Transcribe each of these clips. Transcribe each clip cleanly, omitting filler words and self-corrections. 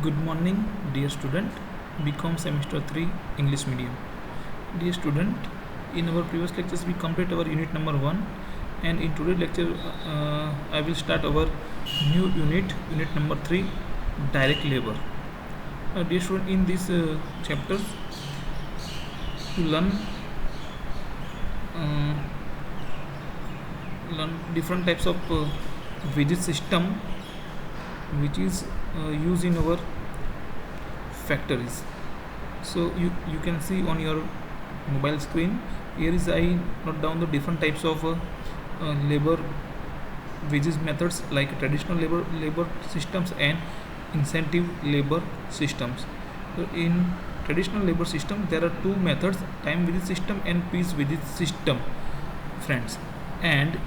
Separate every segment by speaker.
Speaker 1: Good morning, dear student. BCom semester 3 English medium. Dear student, in our previous lectures we complete our unit number 1, and in today's lecture I will start our new unit number 3, direct labor. Dear student, in this chapters you uh, learn different types of wages system which is used in our factories. So you can see on your mobile screen, here is I note down the different types of labor wages methods, like traditional labor systems and incentive labor systems. So in traditional labor system there are two methods, time wages system and piece wages system, friends. And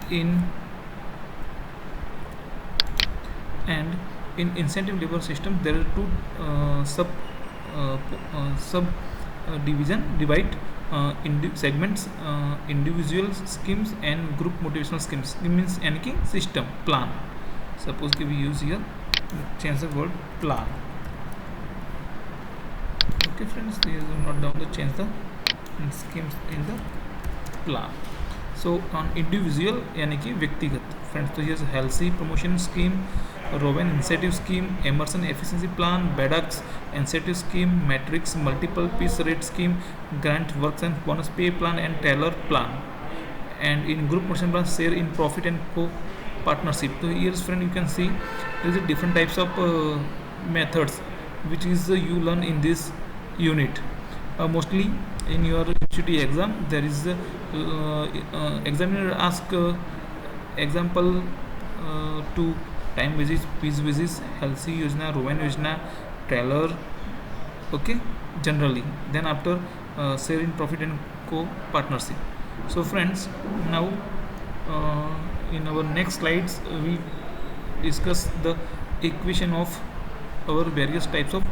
Speaker 1: in incentive labor system there are two sub division divide segments, individual schemes and group motivational schemes. It means any system plan. Suppose we use here, change the word plan. Okay friends, here not down the change the schemes in the plan. So on individual यानी कि व्यक्तिगत friends, तो here's Halsey promotion scheme, Rowan incentive scheme, Emerson efficiency plan, Bedaux incentive scheme, matrix multiple piece rate scheme, Gantt works and bonus pay plan and Taylor plan. And in group motivation plan, share in profit and co-partnership. So here friend you can see there is a different types of methods which is you learn in this unit. Mostly in your university exam there is examiner ask example to time wages, piece wages, healthy yojana, rowan yojana, tailor, okay, generally. Then after share in profit and co-partnership. So friends, now in our next slides we discuss the equation of our various types of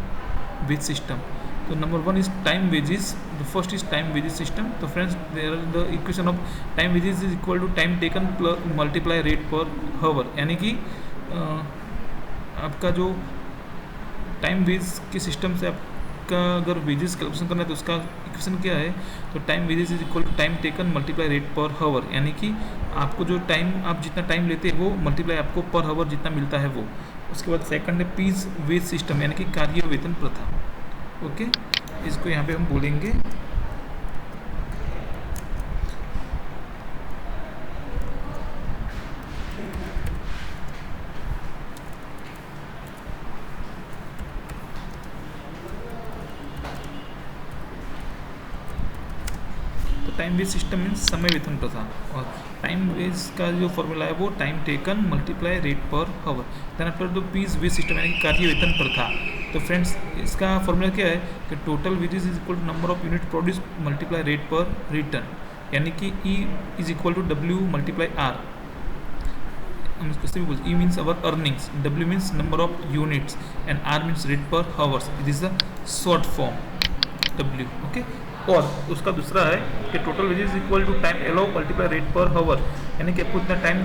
Speaker 1: wage system. So number one is time wages. The first is time wages system. So friends, there are the equation of time wages is equal to time taken plus multiply rate per hour. यानी कि आपका जो time veg के system से आपका अगर wages calculation करना है तो उसका इक्वेशन क्या है, तो time wages is equal to time taken multiply rate per hour. यानी कि आपको जो टाइम आप जितना टाइम लेते हैं वो मल्टीप्लाई आपको पर हावर जितना मिलता है वो. उसके बाद सेकंड है पीस वेज सिस्टम, यानी कि कार्य वेतन प्रथा. ओके, इसको यहाँ पे हम बोलेंगे टाइम वेज सिस्टम मीन्स समय वेतन प्रथा. और टाइम वेज का जो फॉर्मूला है वो time taken multiply rate per hour. Then after the piece wage system यानी कि कार्य वेतन प्रथा. तो फ्रेंड्स इसका फॉर्मूला क्या है कि total wages is equal to number of unit produce multiply rate per return, यानी कि E is equal to W multiply R. हम इसको सिंपल बोलते हैं, E means our earnings, W means number of units and R means rate per hours. It is the short form W. Okay, और उसका दूसरा है कि total wages is equal to time allow multiply rate per hour, यानी कि आपको इतना time,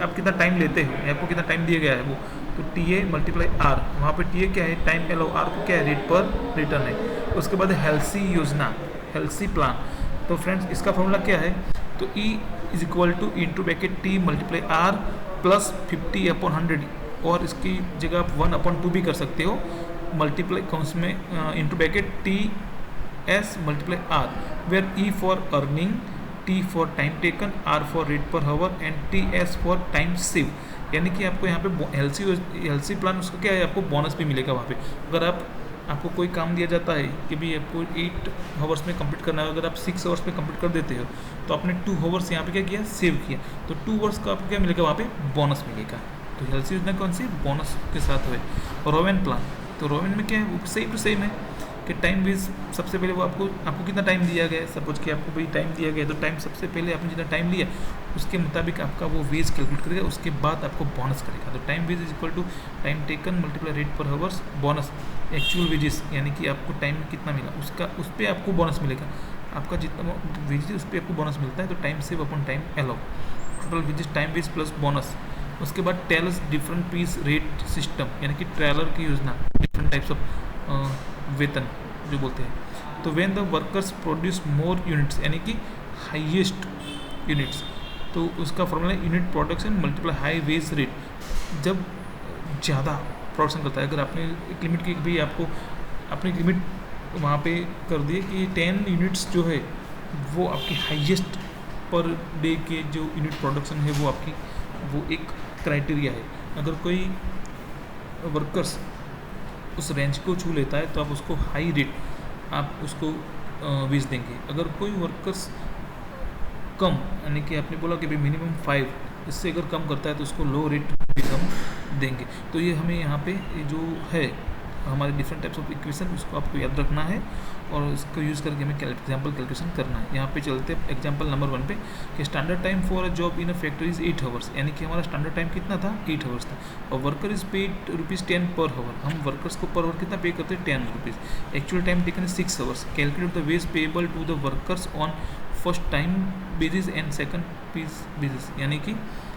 Speaker 1: आप कितना टाइम लेते हो, आपको कितना टाइम दिया गया है वो. तो टी ए मल्टीप्लाई आर, वहाँ पे टी ए क्या है, टाइम एलो, आर को क्या है, रेट पर रिटर्न है. उसके बाद हेल्सी योजना, हेल्सी प्लान. तो फ्रेंड्स इसका फॉर्मूला क्या है, तो E is equal to into bracket T multiply R plus 50/100, और इसकी जगह आप 1/2 भी कर सकते हो. मल्टीप्लाई कौन में into bracket T S multiply R, where E for earning, T for time taken, R for rate per hour and T S for time save. यानी कि आपको यहाँ पे हेल्सी प्लान उसको क्या है, आपको बोनस भी मिलेगा वहाँ पे. अगर आपको कोई काम दिया जाता है कि भी आपको 8 आवर्स में कंप्लीट करना है, अगर आप 6 आवर्स में कंप्लीट कर देते हो तो आपने 2 आवर्स यहाँ पे क्या किया, सेव किया. तो 2 आवर्स का आपको क्या मिलेगा, वहाँ पे बोनस मिलेगा. तो हेल्सी योजना कौन सी, बोनस के साथ है. और रोवेन प्लान, तो रोवेन में क्या है, वो सेम टू सेम है कि टाइम वेज सबसे पहले वो आपको कितना टाइम दिया गया है. सपोज कि आपको भाई टाइम दिया गया है, तो टाइम सबसे पहले आपने जितना टाइम लिया उसके मुताबिक आपका वो वेज कैलकुलेट करेगा, उसके बाद आपको बोनस करेगा. तो time wage is equal to time taken multiply rate per hours bonus actual wages, यानी कि आपको टाइम कितना मिला उसका, उस पर आपको बोनस मिलेगा. आपका जितना वेजेस उस पर आपको बोनस मिलता है. तो time save upon time allow, total wages time wage plus bonus उसके बाद Taylor's different piece rate system, यानी कि ट्रेलर की योजना, डिफरेंट टाइप्स ऑफ वेतन जो बोलते हैं। तो when the workers produce more units, यानी कि हाईएस्ट यूनिट्स, तो उसका formula unit production multiply high wage rate. जब ज़्यादा प्रोडक्शन करता है, अगर आपने एक लिमिट की भी आपको अपनी लिमिट वहाँ पे कर दिए कि 10 यूनिट्स जो है वो आपकी हाईएस्ट पर डे के जो यूनिट प्रोडक्शन है वो आपकी वो एक क्राइटेरिया है। अगर कोई वर्कर्स उस रेंज को छू लेता है तो आप उसको हाई रेट आप उसको बेच देंगे। अगर कोई वर्कर्स कम, यानी कि आपने बोला कि भाई मिनिमम 5, इससे अगर कम करता है तो उसको लो रेट भी हम देंगे। तो ये हमें यहाँ पे जो है हमारे डिफरेंट टाइप्स ऑफ इक्वेशन, उसको आपको याद रखना है और इसको यूज़ करके हमें एग्जाम्पल कैलकुलेशन करना है। यहाँ पे चलते हैं एग्जाम्पल नंबर 1 पे कि standard time for a job in a factory is 8 hours, यानी कि हमारा स्टैंडर्ड टाइम कितना था, 8 आवर्स था। और worker is paid ₹10 per hour, हम वर्कर्स को पर आवर कितना पे करते हैं, 10 rupees. Actual time taken 6 hours. Calculate the wage payable to the workers on first time basis and second piece basis, यानी कि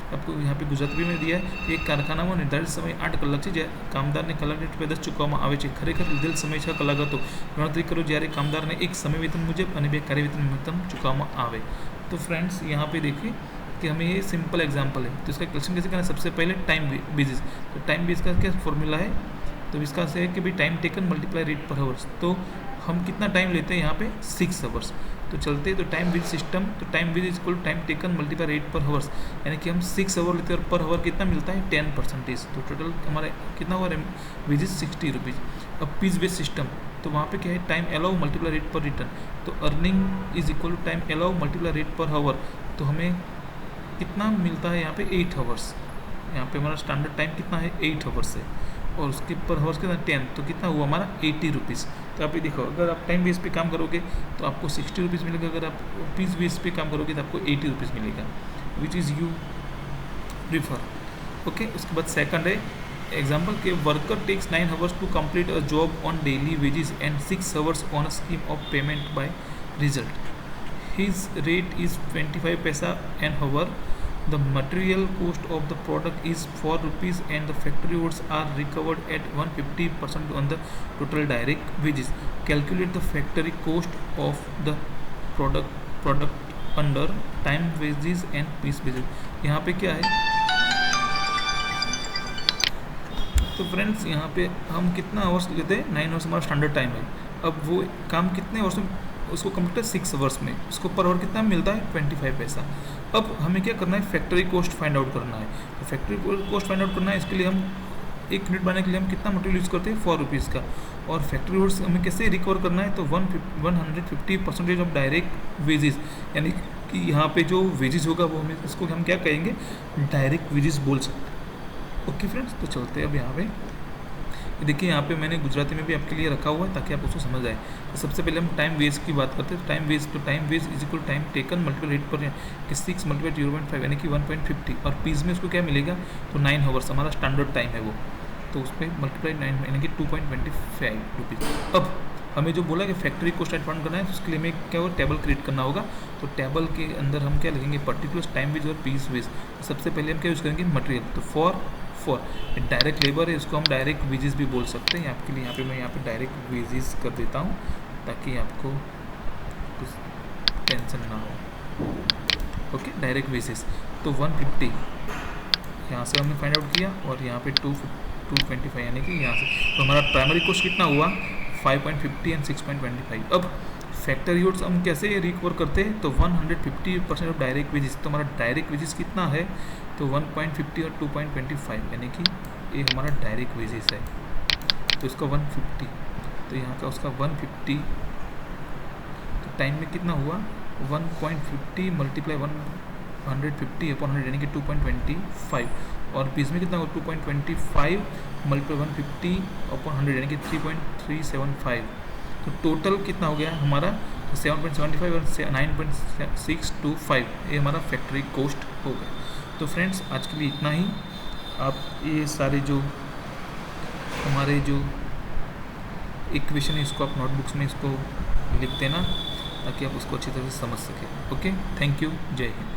Speaker 1: आपको यहाँ पे ગુજરાતી में दिया है कि એક કારખાનામાં નિર્ધારિત સમય 8 કલાક છે, જ્યારે કામદારને કલાક દીઠ ₹10 ચૂકવવામાં આવે છે। ખરેખર લીધેલ સમય 6 કલાક હતો। ગણતરી કરો જ્યારે કામદારને એક સમય વેતન મુજબ અને 2 કાર્ય वेतन वेतन चुकावવામાં આવે। तो फ्रेंड्स यहाँ पे देखिए कि हमें ये सिंपल एग्जांपल है, तो इसका क्वेश्चन कैसे करना है। सबसे पहले टाइम बेसिस, तो टाइम बेसिस का क्या फॉर्मूला है, तो इसका से है कि भाई टाइम टेकन मल्टीप्लाई रेट पर आवर्स। तो हम कितना टाइम लेते हैं यहाँ पे 6 आवर्स। तो चलते तो टाइम विद सिस्टम, तो time with is equal time taken multiply rate पर आवर्स, यानी कि हम 6 आवर लेते हैं और पर आवर कितना मिलता है 10%। तो टोटल हमारा कितना हुआ विज इज 60 रुपीज़। अब पीस बेस्ड सिस्टम, तो वहाँ पे क्या है time allow multiply rate per return, तो earning is equal to time allow multiply rate per hour. तो हमें कितना मिलता है यहाँ पे 8 आवर्स। यहाँ पे हमारा स्टैंडर्ड टाइम कितना है 8 आवर्स है और उसके पर आवर्स कितना 10, तो कितना हुआ हमारा 80 रुपीज़। तो आप ये देखो अगर आप टाइम बेस पे काम करोगे तो आपको 60 रुपीज़ मिलेगा, अगर आप पीस बेस पे काम करोगे तो आपको 80 रुपीज़ मिलेगा, which is you prefer. Okay, उसके बाद सेकंड है एग्जाम्पल के worker takes 9 hours to complete a job on daily wages and 6 hours on a scheme of payment by result. His rate is 25 paisa an hour. The material cost of the product is 4 rupees and the factory works are recovered at 150% on the total direct wages. Calculate the factory cost of the product under time wages and piece wages. यहाँ पे क्या है, तो friends यहाँ पे हम कितना hours लेते हैं, 9 आवर्स हमारा स्टैंडर्ड टाइम है। अब वो काम कितने आवर्स में उसको कंप्लीट 6 आवर्स में, उसको पर आवर कितना मिलता है 25 पैसा। अब हमें क्या करना है, फैक्ट्री कॉस्ट फाइंड आउट करना है। तो फैक्ट्री कॉस्ट फाइंड आउट करना है, इसके लिए हम 1 यूनिट बनाने के लिए हम कितना मटेरियल यूज़ करते हैं 4 रुपीज़ का। और फैक्ट्री वर्ड्स हमें कैसे रिकवर करना है, तो 150% ऑफ डायरेक्ट वेजेस, यानी कि यहाँ पे जो वेजेस होगा वो हमें इसको हम क्या कहेंगे, डायरेक्ट वेजेस बोल सकते हैं। ओके फ्रेंड्स, तो चलते हैं अब यहाँ पे देखिए, यहाँ पे मैंने गुजराती में भी आपके लिए रखा हुआ है ताकि आप उसको समझ आए। तो सबसे पहले हम टाइम वेज की बात करते हैं। तो time wage is equal time taken multiple rate per कि 6 मल्टीपल 0.5 यानी कि 1.50 और पीस में उसको क्या मिलेगा, तो 9 आवर्स हमारा स्टैंडर्ड टाइम है वो, तो उस पर मल्टीप्लाई 9 यानी कि 2.25 रुपीज़। अब हमें जो बोला कि फैक्ट्री को स्टार्ट फाइंड करना है, तो उसके लिए हमें क्या होगा, टेबल क्रिएट करना होगा। तो टेबल के अंदर हम क्या लिखेंगे, पर्टिकुलर टाइम वेज और पीस वेज। तो सबसे पहले हम क्या यूज़ करेंगे, मटेरियल, तो फॉर डायरेक्ट लेबर है, इसको हम डायरेक्ट वेजेस भी बोल सकते हैं। आपके लिए यहाँ पे मैं यहाँ पे डायरेक्ट वेजेस कर देता हूँ ताकि आपको कुछ टेंशन ना हो। ओके, डायरेक्ट वेजेस, तो 150 यहाँ से हमने फाइंड आउट किया और यहाँ पे 225 यानी कि यहाँ से, तो हमारा प्राइमरी कॉस्ट कितना हुआ 5.50 एंड 6.25। अब फैक्ट्री यूट्स हम कैसे रिकवर करते हैं, तो 150% ऑफ डायरेक्ट वेजेस, तो हमारा डायरेक्ट वेजेस कितना है, तो 1.50 और 2.25 यानी कि ये हमारा डायरेक्ट वेजेस है। तो इसका 150, तो यहाँ का उसका 150, तो टाइम में कितना हुआ 1.50 मल्टीप्लाई 150 अपॉन 100 यानी कि 2.25, और पीस में कितना हुआ 2.25 मल्टीप्लाई 150 अपॉन 100 यानी कि 3.375। तो टोटल कितना हो गया हमारा, 7.75 और 9.625, ये हमारा फैक्ट्री कॉस्ट हो गया। तो फ्रेंड्स आज के लिए इतना ही। आप ये सारे जो हमारे जो इक्वेशन है इसको आप नोटबुक्स में इसको लिख देना ताकि आप उसको अच्छी तरह से समझ सकें। ओके, थैंक यू, जय हिंद।